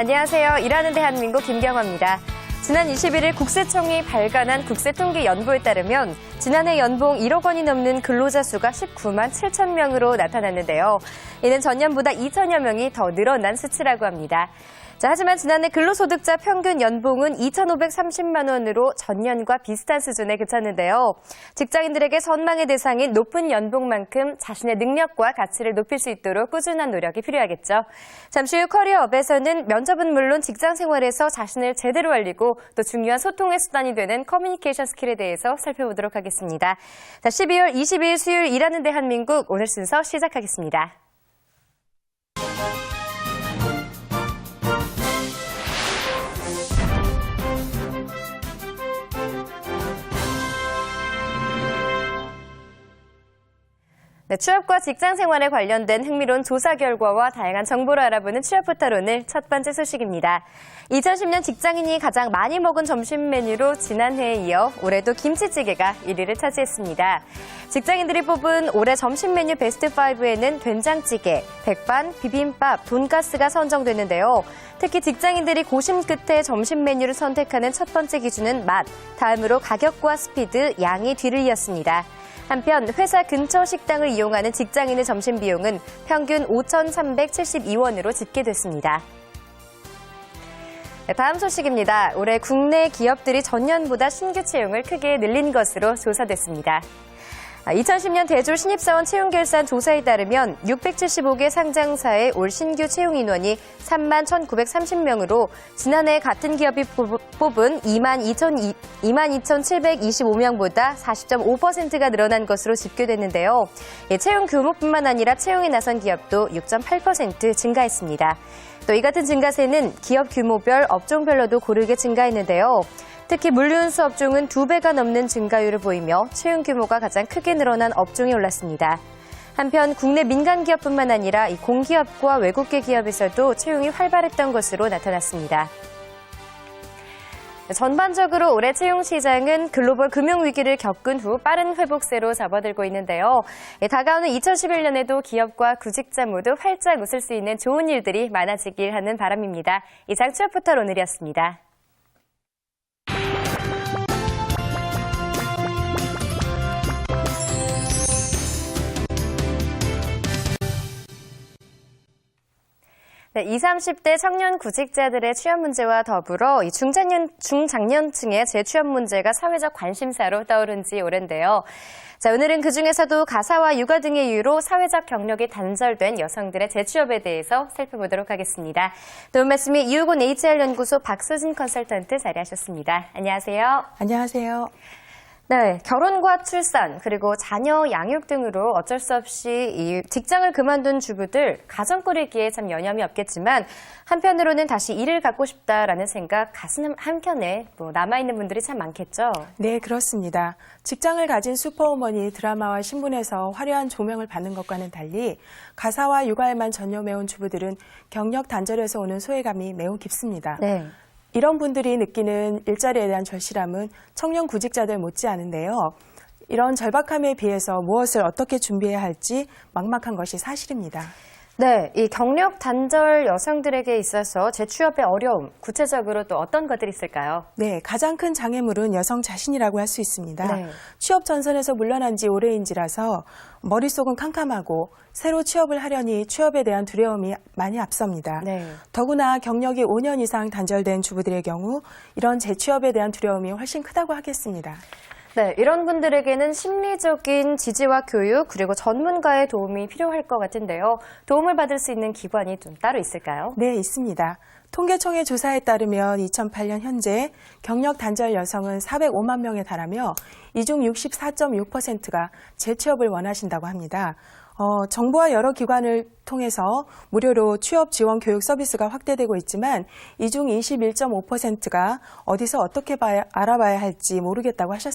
안녕하세요. 일하는 대한민국 김경화입니다. 지난 21일 국세청이 발간한 국세통계연보에 따르면 지난해 연봉 1억 원이 넘는 근로자 수가 19만 7천 명으로 나타났는데요. 이는 전년보다 2천여 명이 더 늘어난 수치라고 합니다. 하지만 지난해 근로소득자 평균 연봉은 2,530만 원으로 전년과 비슷한 수준에 그쳤는데요. 직장인들에게 선망의 대상인 높은 연봉만큼 자신의 능력과 가치를 높일 수 있도록 꾸준한 노력이 필요하겠죠. 잠시 후 커리어업에서는 면접은 물론 직장 생활에서 자신을 제대로 알리고 또 중요한 소통의 수단이 되는 커뮤니케이션 스킬에 대해서 살펴보도록 하겠습니다. 12월 22일 수요일 일하는 대한민국 오늘 순서 시작하겠습니다. 취업과 직장 생활에 관련된 흥미로운 조사 결과와 다양한 정보를 알아보는 취업 포털 오늘 첫 번째 소식입니다. 2010년 직장인이 가장 많이 먹은 점심 메뉴로 지난해에 이어 올해도 김치찌개가 1위를 차지했습니다. 직장인들이 뽑은 올해 점심 메뉴 베스트 5에는 된장찌개, 백반, 비빔밥, 돈가스가 선정됐는데요. 특히 직장인들이 고심 끝에 점심 메뉴를 선택하는 첫 번째 기준은 맛, 다음으로 가격과 스피드, 양이 뒤를 이었습니다. 한편 회사 근처 식당을 이용하는 직장인의 점심 비용은 평균 5,372원으로 집계됐습니다. 다음 소식입니다. 올해 국내 기업들이 전년보다 신규 채용을 크게 늘린 것으로 조사됐습니다. 2010년 대졸 신입사원 채용결산 조사에 따르면 675개 상장사의 올 신규 채용 인원이 3만 1,930명으로 지난해 같은 기업이 뽑은 22,725명보다 40.5%가 늘어난 것으로 집계됐는데요. 채용 규모뿐만 아니라 채용에 나선 기업도 6.8% 증가했습니다. 또 이 같은 증가세는 기업 규모별, 업종별로도 고르게 증가했는데요. 특히 물류운수 업종은 2배가 넘는 증가율을 보이며 채용 규모가 가장 크게 늘어난 업종이 올랐습니다. 한편 국내 민간 기업뿐만 아니라 공기업과 외국계 기업에서도 채용이 활발했던 것으로 나타났습니다. 전반적으로 올해 채용 시장은 글로벌 금융위기를 겪은 후 빠른 회복세로 접어들고 있는데요. 다가오는 2011년에도 기업과 구직자 모두 활짝 웃을 수 있는 좋은 일들이 많아지길 하는 바람입니다. 이상 취업 포털 오늘이었습니다. 네, 20, 30대 청년 구직자들의 취업 문제와 더불어 중장년층의 재취업 문제가 사회적 관심사로 떠오른 지 오랜데요. 오늘은 그중에서도 가사와 육아 등의 이유로 사회적 경력이 단절된 여성들의 재취업에 대해서 살펴보도록 하겠습니다. 도움 말씀이 이유곤 HR연구소 박소진 컨설턴트 자리하셨습니다. 안녕하세요. 안녕하세요. 네, 결혼과 출산 그리고 자녀 양육 등으로 어쩔 수 없이 이 직장을 그만둔 주부들 가정 꾸리기에 참 여념이 없겠지만 한편으로는 다시 일을 갖고 싶다라는 생각 가슴 한켠에 남아있는 분들이 참 많겠죠. 네, 그렇습니다. 직장을 가진 슈퍼우먼이 드라마와 신문에서 화려한 조명을 받는 것과는 달리 가사와 육아에만 전념해온 주부들은 경력 단절에서 오는 소외감이 매우 깊습니다. 네. 이런 분들이 느끼는 일자리에 대한 절실함은 청년 구직자들 못지않은데요. 이런 절박함에 비해서 무엇을 어떻게 준비해야 할지 막막한 것이 사실입니다. 네, 이 경력 단절 여성들에게 있어서 재취업의 어려움, 구체적으로 또 어떤 것들이 있을까요? 네, 가장 큰 장애물은 여성 자신이라고 할 수 있습니다. 네. 취업 전선에서 물러난 지 오래인지라서 머릿속은 캄캄하고 새로 취업을 하려니 취업에 대한 두려움이 많이 앞섭니다. 네. 더구나 경력이 5년 이상 단절된 주부들의 경우 이런 재취업에 대한 두려움이 훨씬 크다고 하겠습니다. 네, 이런 분들에게는 심리적인 지지와 교육 그리고 전문가의 도움이 필요할 것 같은데요. 도움을 받을 수 있는 기관이 좀 따로 있을까요? 네, 있습니다. 통계청의 조사에 따르면 2008년 현재 경력 단절 여성은 405만 명에 달하며 이 중 64.6%가 재취업을 원하신다고 합니다. 정부와 여러 기관을 통해서 무료로 취업 지원 교육 서비스가 확대되고 있지만 이 중 21.5%가 어디서 어떻게 알아봐야 할지 모르겠다고 하셨습니다.